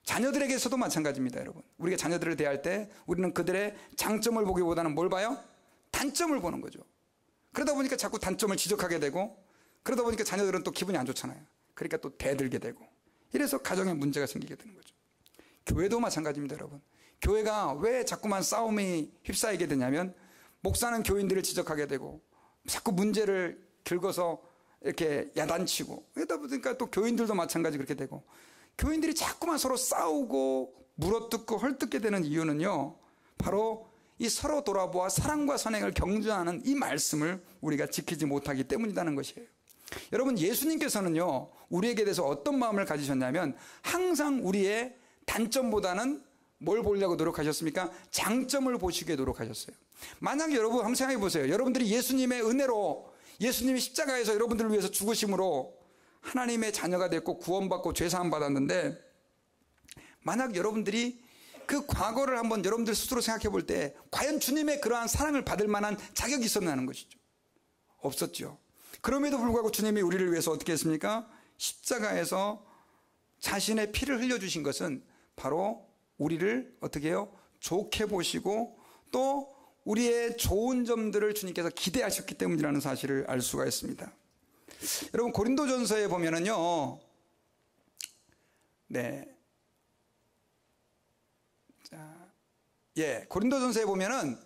자녀들에게서도 마찬가지입니다. 여러분, 우리가 자녀들을 대할 때 우리는 그들의 장점을 보기보다는 뭘 봐요? 단점을 보는 거죠. 그러다 보니까 자꾸 단점을 지적하게 되고, 그러다 보니까 자녀들은 또 기분이 안 좋잖아요. 그러니까 또 대들게 되고, 이래서 가정에 문제가 생기게 되는 거죠. 교회도 마찬가지입니다. 여러분, 교회가 왜 자꾸만 싸움이 휩싸이게 되냐면, 목사는 교인들을 지적하게 되고 자꾸 문제를 긁어서 이렇게 야단치고, 그러다 보니까 또 교인들도 마찬가지 그렇게 되고, 교인들이 자꾸만 서로 싸우고 물어뜯고 헐뜯게 되는 이유는요, 바로 이 서로 돌아보아 사랑과 선행을 경주하는 이 말씀을 우리가 지키지 못하기 때문이라는 것이에요. 여러분, 예수님께서는요, 우리에게 대해서 어떤 마음을 가지셨냐면, 항상 우리의 단점보다는 뭘 보려고 노력하셨습니까? 장점을 보시기에 노력하셨어요. 만약 여러분 한번 생각해 보세요. 여러분들이 예수님의 은혜로, 예수님이 십자가에서 여러분들을 위해서 죽으심으로 하나님의 자녀가 됐고 구원받고 죄사함 받았는데, 만약 여러분들이 그 과거를 한번 여러분들 스스로 생각해 볼 때 과연 주님의 그러한 사랑을 받을 만한 자격이 있었냐는 것이죠. 없었죠. 그럼에도 불구하고 주님이 우리를 위해서 어떻게 했습니까? 십자가에서 자신의 피를 흘려주신 것은 바로 우리를 어떻게 해요? 좋게 보시고 또 우리의 좋은 점들을 주님께서 기대하셨기 때문이라는 사실을 알 수가 있습니다. 여러분, 고린도전서에 보면은요, 고린도전서에 보면은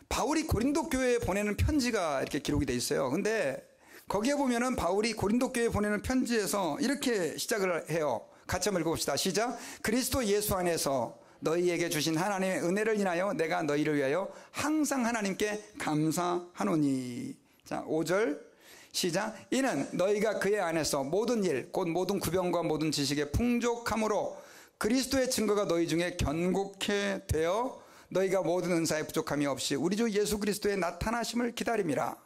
바울이 고린도 교회에 보내는 편지가 이렇게 기록이 돼 있어요. 근데 거기에 보면은 바울이 고린도 교회에 보내는 편지에서 이렇게 시작을 해요. 같이 한번 읽어봅시다. 시작. 그리스도 예수 안에서 너희에게 주신 하나님의 은혜를 인하여 내가 너희를 위하여 항상 하나님께 감사하노니. 자, 5절 시작. 이는 너희가 그의 안에서 모든 일 곧 모든 구병과 모든 지식에 풍족함으로 그리스도의 증거가 너희 중에 견고케 되어 너희가 모든 은사에 부족함이 없이 우리 주 예수 그리스도의 나타나심을 기다림이라.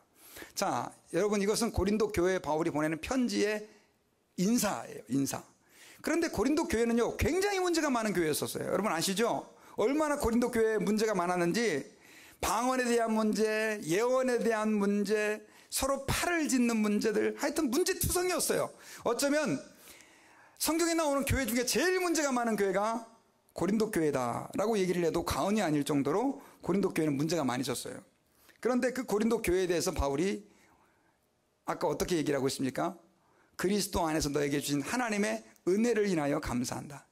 자, 여러분, 이것은 고린도 교회에 바울이 보내는 편지의 인사예요. 인사. 그런데 고린도 교회는요, 굉장히 문제가 많은 교회였었어요. 여러분 아시죠? 얼마나 고린도 교회에 문제가 많았는지, 방언에 대한 문제, 예언에 대한 문제, 서로 팔을 짓는 문제들, 하여튼 문제투성이었어요. 어쩌면 성경에 나오는 교회 중에 제일 문제가 많은 교회가 고린도 교회다라고 얘기를 해도 과언이 아닐 정도로 고린도 교회는 문제가 많이 있었어요. 그런데 그 고린도 교회에 대해서 바울이 아까 어떻게 얘기를 하고 있습니까? 그리스도 안에서 너에게 주신 하나님의 은혜를 인하여 감사한다.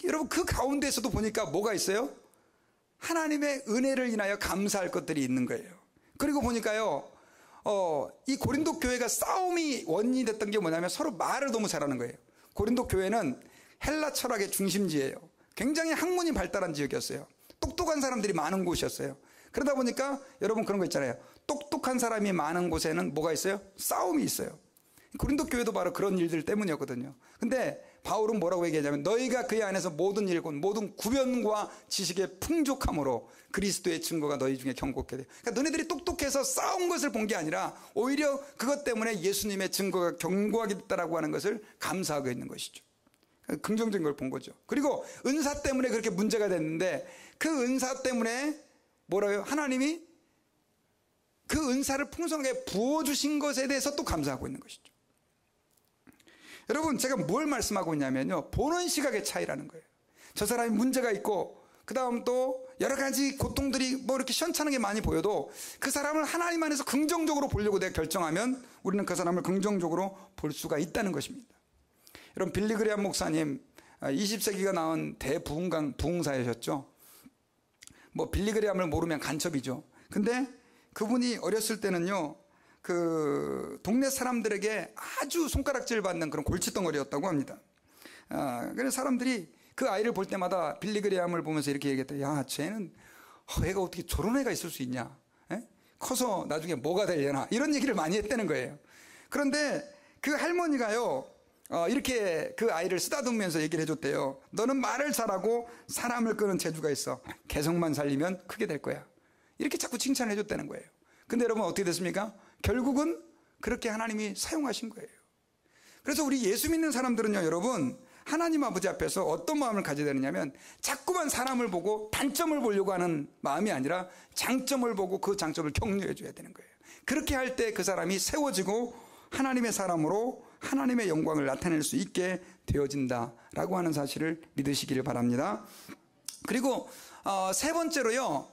여러분, 그 가운데에서도 보니까 뭐가 있어요? 하나님의 은혜를 인하여 감사할 것들이 있는 거예요. 그리고 보니까요, 이 고린도 교회가 싸움이 원인이 됐던 게 뭐냐면 서로 말을 너무 잘하는 거예요. 고린도 교회는 헬라 철학의 중심지예요. 굉장히 학문이 발달한 지역이었어요. 똑똑한 사람들이 많은 곳이었어요. 그러다 보니까 여러분 그런 거 있잖아요. 똑똑한 사람이 많은 곳에는 뭐가 있어요? 싸움이 있어요. 고린도 교회도 바로 그런 일들 때문이었거든요. 근데 바울은 뭐라고 얘기하냐면 너희가 그의 안에서 모든 일, 모든 구변과 지식의 풍족함으로 그리스도의 증거가 너희 중에 경고케 돼. 그러니까 너희들이 똑똑해서 싸운 것을 본 게 아니라 오히려 그것 때문에 예수님의 증거가 견고하게 됐다라고 하는 것을 감사하고 있는 것이죠. 긍정적인 걸 본 거죠. 그리고 은사 때문에 그렇게 문제가 됐는데 그 은사 때문에 뭐라요? 하나님이 그 은사를 풍성하게 부어주신 것에 대해서 또 감사하고 있는 것이죠. 여러분, 제가 뭘 말씀하고 있냐면요, 보는 시각의 차이라는 거예요. 저 사람이 문제가 있고 그 다음 또 여러 가지 고통들이 뭐 이렇게 시원찮은 게 많이 보여도 그 사람을 하나님 안에서 긍정적으로 보려고 내가 결정하면 우리는 그 사람을 긍정적으로 볼 수가 있다는 것입니다. 여러분, 빌리 그레이엄 목사님 20세기가 나온 대부흥사이셨죠. 뭐 빌리 그레이엄을 모르면 간첩이죠. 근데 그분이 어렸을 때는요, 그 동네 사람들에게 아주 손가락질 받는 그런 골칫덩어리였다고 합니다. 그래서 사람들이 그 아이를 볼 때마다 빌리 그레이엄을 보면서 이렇게 얘기했대요. 야, 쟤는 애가 어떻게 저런 애가 있을 수 있냐? 에? 커서 나중에 뭐가 되려나? 이런 얘기를 많이 했다는 거예요. 그런데 그 할머니가요, 이렇게 그 아이를 쓰다듬으면서 얘기를 해줬대요. 너는 말을 잘하고 사람을 끄는 재주가 있어. 개성만 살리면 크게 될 거야. 이렇게 자꾸 칭찬을 해줬다는 거예요. 근데 여러분 어떻게 됐습니까? 결국은 그렇게 하나님이 사용하신 거예요. 그래서 우리 예수 믿는 사람들은요, 여러분, 하나님 아버지 앞에서 어떤 마음을 가져야 되느냐면 자꾸만 사람을 보고 단점을 보려고 하는 마음이 아니라 장점을 보고 그 장점을 격려해 줘야 되는 거예요. 그렇게 할 때 그 사람이 세워지고 하나님의 사람으로 하나님의 영광을 나타낼 수 있게 되어진다라고 하는 사실을 믿으시기를 바랍니다. 그리고 세 번째로요,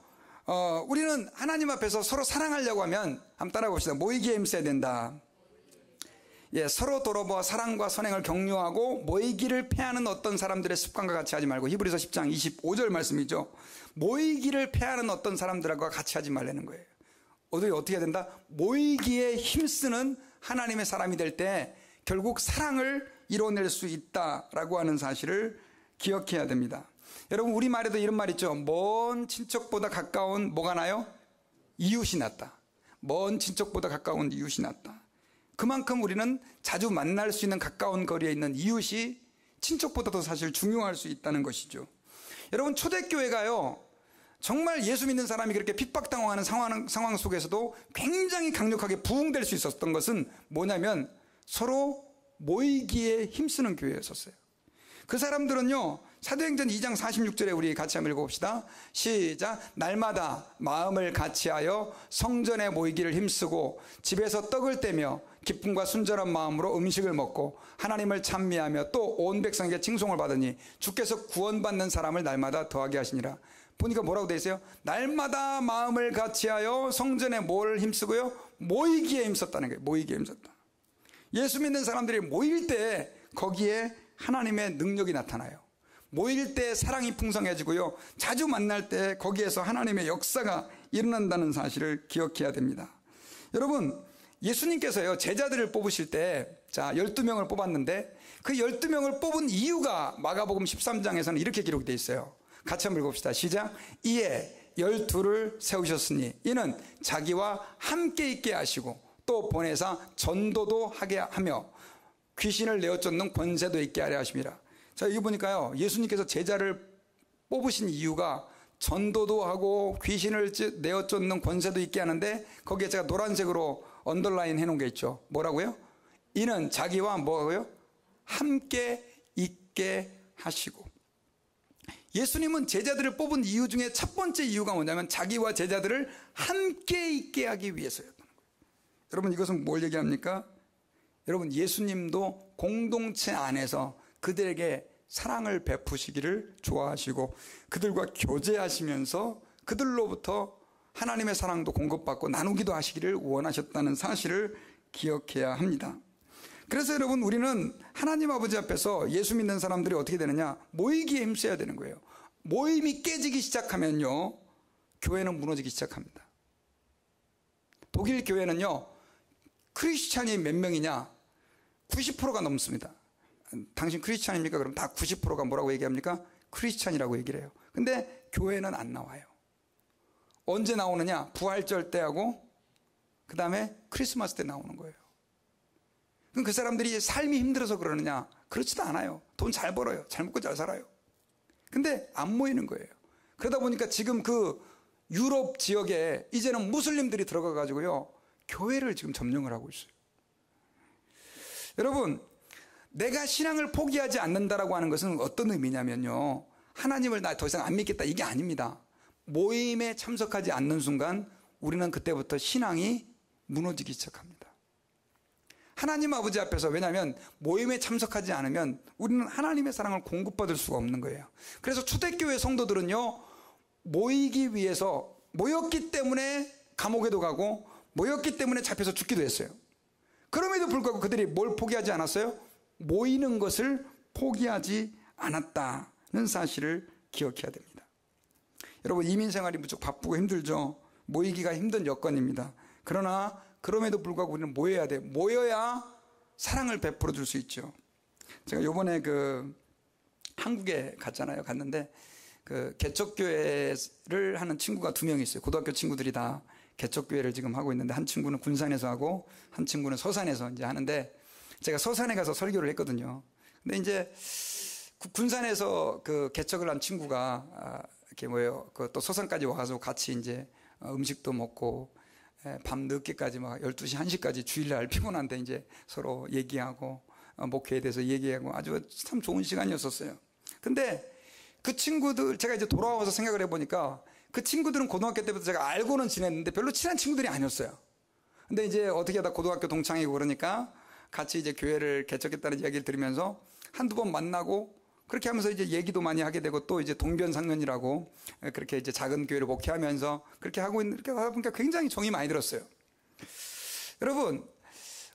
우리는 하나님 앞에서 서로 사랑하려고 하면 한번 따라해 봅시다. 모이기에 힘써야 된다. 예, 서로 돌아보아 사랑과 선행을 격려하고 모이기를 패하는 어떤 사람들의 습관과 같이 하지 말고, 히브리서 10장 25절 말씀이죠. 모이기를 패하는 어떤 사람들과 같이 하지 말라는 거예요. 어떻게 해야 된다? 모이기에 힘쓰는 하나님의 사람이 될 때 결국 사랑을 이뤄낼 수 있다라고 하는 사실을 기억해야 됩니다. 여러분, 우리말에도 이런 말 있죠. 먼 친척보다 가까운 뭐가 나요? 이웃이 낫다. 먼 친척보다 가까운 이웃이 낫다. 그만큼 우리는 자주 만날 수 있는 가까운 거리에 있는 이웃이 친척보다도 사실 중요할 수 있다는 것이죠. 여러분, 초대교회가요, 정말 예수 믿는 사람이 그렇게 핍박당하는 상황 속에서도 굉장히 강력하게 부흥될 수 있었던 것은 뭐냐면 서로 모이기에 힘쓰는 교회였었어요. 그 사람들은요, 사도행전 2장 46절에 우리 같이 한번 읽어봅시다. 시작. 날마다 마음을 같이하여 성전에 모이기를 힘쓰고 집에서 떡을 떼며 기쁨과 순전한 마음으로 음식을 먹고 하나님을 찬미하며 또 온 백성에게 칭송을 받으니 주께서 구원받는 사람을 날마다 더하게 하시니라. 보니까 뭐라고 되어 있어요? 날마다 마음을 같이하여 성전에 뭘 힘쓰고요? 모이기에 힘썼다는 거예요. 모이기에 힘썼다. 예수 믿는 사람들이 모일 때 거기에 하나님의 능력이 나타나요. 모일 때 사랑이 풍성해지고요, 자주 만날 때 거기에서 하나님의 역사가 일어난다는 사실을 기억해야 됩니다. 여러분, 예수님께서요, 제자들을 뽑으실 때 12명을 뽑았는데 그 12명을 뽑은 이유가 마가복음 13장에서는 이렇게 기록되어 있어요. 같이 한번 읽어봅시다. 시작. 이에 12를 세우셨으니 이는 자기와 함께 있게 하시고 또 보내사 전도도 하게 하며 귀신을 내어 쫓는 권세도 있게 하려 하심이라. 자, 여기 보니까요, 예수님께서 제자를 뽑으신 이유가 전도도 하고 귀신을 내어 쫓는 권세도 있게 하는데 거기에 제가 노란색으로 언더라인 해놓은 게 있죠. 뭐라고요? 이는 자기와 뭐라고요? 함께 있게 하시고. 예수님은 제자들을 뽑은 이유 중에 첫 번째 이유가 뭐냐면 자기와 제자들을 함께 있게 하기 위해서였다는 거예요. 여러분, 이것은 뭘 얘기합니까? 여러분, 예수님도 공동체 안에서 그들에게 사랑을 베푸시기를 좋아하시고 그들과 교제하시면서 그들로부터 하나님의 사랑도 공급받고 나누기도 하시기를 원하셨다는 사실을 기억해야 합니다. 그래서 여러분, 우리는 하나님 아버지 앞에서 예수 믿는 사람들이 어떻게 되느냐, 모이기에 힘써야 되는 거예요. 모임이 깨지기 시작하면요, 교회는 무너지기 시작합니다. 독일 교회는요, 크리스찬이 몇 명이냐? 90%가 넘습니다. 당신 크리스찬입니까? 그럼 다 90%가 뭐라고 얘기합니까? 크리스찬이라고 얘기를 해요. 근데 교회는 안 나와요. 언제 나오느냐? 부활절 때하고 그 다음에 크리스마스 때 나오는 거예요. 그럼 그 사람들이 삶이 힘들어서 그러느냐? 그렇지도 않아요. 돈 잘 벌어요. 잘 먹고 잘 살아요. 근데 안 모이는 거예요. 그러다 보니까 지금 그 유럽 지역에 이제는 무슬림들이 들어가 가지고요, 교회를 지금 점령을 하고 있어요. 여러분, 내가 신앙을 포기하지 않는다라고 하는 것은 어떤 의미냐면요, 하나님을 나 더 이상 안 믿겠다, 이게 아닙니다. 모임에 참석하지 않는 순간 우리는 그때부터 신앙이 무너지기 시작합니다. 하나님 아버지 앞에서, 왜냐하면 모임에 참석하지 않으면 우리는 하나님의 사랑을 공급받을 수가 없는 거예요. 그래서 초대교회 성도들은요, 모이기 위해서, 모였기 때문에 감옥에도 가고 모였기 때문에 잡혀서 죽기도 했어요. 그럼에도 불구하고 그들이 뭘 포기하지 않았어요? 모이는 것을 포기하지 않았다는 사실을 기억해야 됩니다. 여러분, 이민 생활이 무척 바쁘고 힘들죠. 모이기가 힘든 여건입니다. 그러나 그럼에도 불구하고 우리는 모여야 돼요. 모여야 사랑을 베풀어 줄 수 있죠. 제가 요번에 한국에 갔는데 개척교회를 하는 친구가 2명이 있어요. 고등학교 친구들이 다 개척교회를 지금 하고 있는데, 한 친구는 군산에서 하고 한 친구는 서산에서 이제 하는데, 제가 서산에 가서 설교를 했거든요. 근데 이제 군산에서 개척을 한 친구가 또 서산까지 와서 같이 이제 음식도 먹고 밤 늦게까지 막 12시, 1시까지 주일날 피곤한데 이제 서로 얘기하고 목회에 대해서 얘기하고 아주 참 좋은 시간이었었어요. 근데 그 친구들, 제가 이제 돌아와서 생각을 해보니까 그 친구들은 고등학교 때부터 제가 알고는 지냈는데 별로 친한 친구들이 아니었어요. 근데 이제 어떻게 하다 고등학교 동창이고 그러니까 같이 이제 교회를 개척했다는 이야기를 들으면서 한두 번 만나고 그렇게 하면서 이제 얘기도 많이 하게 되고, 또 이제 동변상련이라고 그렇게 이제 작은 교회를 목회하면서 그렇게 이렇게 하다 보니까 굉장히 정이 많이 들었어요. 여러분,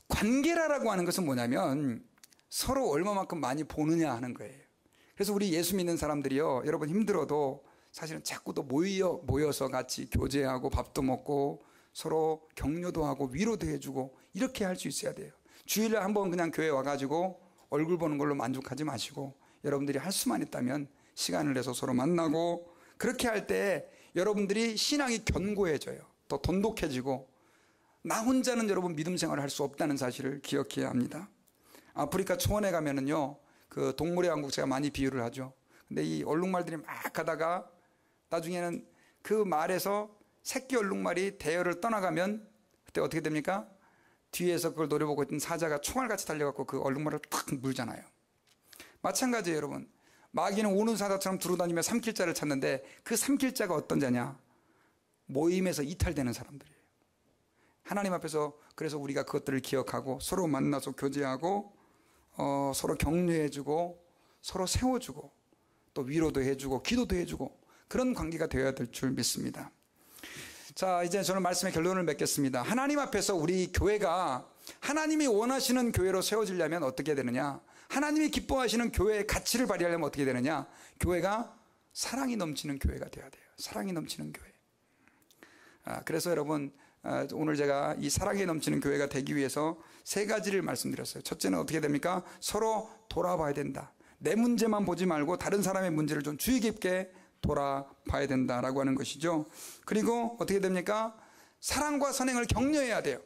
관계라고 하는 것은 뭐냐면 서로 얼마만큼 많이 보느냐 하는 거예요. 그래서 우리 예수 믿는 사람들이요, 여러분 힘들어도 사실은 자꾸 또 모여서 같이 교제하고 밥도 먹고 서로 격려도 하고 위로도 해주고 이렇게 할 수 있어야 돼요. 주일에 한번 그냥 교회 와가지고 얼굴 보는 걸로 만족하지 마시고, 여러분들이 할 수만 있다면 시간을 내서 서로 만나고, 그렇게 할 때 여러분들이 신앙이 견고해져요. 더 돈독해지고, 나 혼자는 여러분 믿음 생활을 할 수 없다는 사실을 기억해야 합니다. 아프리카 초원에 가면은요, 동물의 왕국 제가 많이 비유를 하죠. 근데 이 얼룩말들이 막 가다가 나중에는 그 말에서 새끼 얼룩말이 대열을 떠나가면 그때 어떻게 됩니까? 뒤에서 그걸 노려보고 있던 사자가 총알같이 달려갖고 그 얼룩말을 탁 물잖아요. 마찬가지예요, 여러분. 마귀는 우는 사자처럼 두루다니며 삼킬자를 찾는데, 그 삼킬자가 어떤 자냐? 모임에서 이탈되는 사람들이에요. 하나님 앞에서 그래서 우리가 그것들을 기억하고 서로 만나서 교제하고 서로 격려해주고 서로 세워주고 또 위로도 해주고 기도도 해주고, 그런 관계가 되어야 될 줄 믿습니다. 자, 이제 저는 말씀의 결론을 맺겠습니다. 하나님 앞에서 우리 교회가 하나님이 원하시는 교회로 세워지려면 어떻게 되느냐? 하나님이 기뻐하시는 교회의 가치를 발휘하려면 어떻게 되느냐? 교회가 사랑이 넘치는 교회가 되어야 돼요. 사랑이 넘치는 교회. 그래서 여러분, 오늘 제가 이 사랑이 넘치는 교회가 되기 위해서 3가지를 말씀드렸어요. 첫째는 어떻게 됩니까? 서로 돌아봐야 된다. 내 문제만 보지 말고 다른 사람의 문제를 좀 주의 깊게 돌아봐야 된다라고 하는 것이죠. 그리고 어떻게 됩니까? 사랑과 선행을 격려해야 돼요.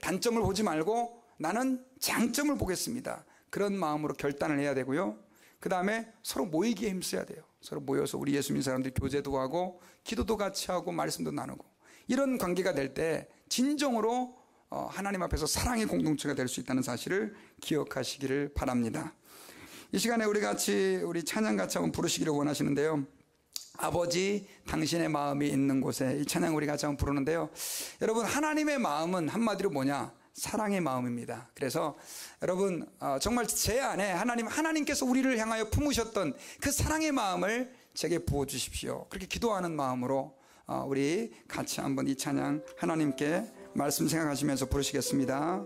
단점을 보지 말고 나는 장점을 보겠습니다. 그런 마음으로 결단을 해야 되고요. 그 다음에 서로 모이기에 힘써야 돼요. 서로 모여서 우리 예수 믿는 사람들이 교제도 하고 기도도 같이 하고 말씀도 나누고, 이런 관계가 될 때 진정으로 하나님 앞에서 사랑의 공동체가 될 수 있다는 사실을 기억하시기를 바랍니다. 이 시간에 우리 찬양 같이 한번 부르시기를 원하시는데요. 아버지 당신의 마음이 있는 곳에, 이 찬양 우리 같이 한번 부르는데요. 여러분, 하나님의 마음은 한마디로 뭐냐? 사랑의 마음입니다. 그래서 여러분 정말 제 안에 하나님께서 우리를 향하여 품으셨던 그 사랑의 마음을 제게 부어주십시오. 그렇게 기도하는 마음으로 우리 같이 한번 이 찬양 하나님께 말씀 생각하시면서 부르시겠습니다.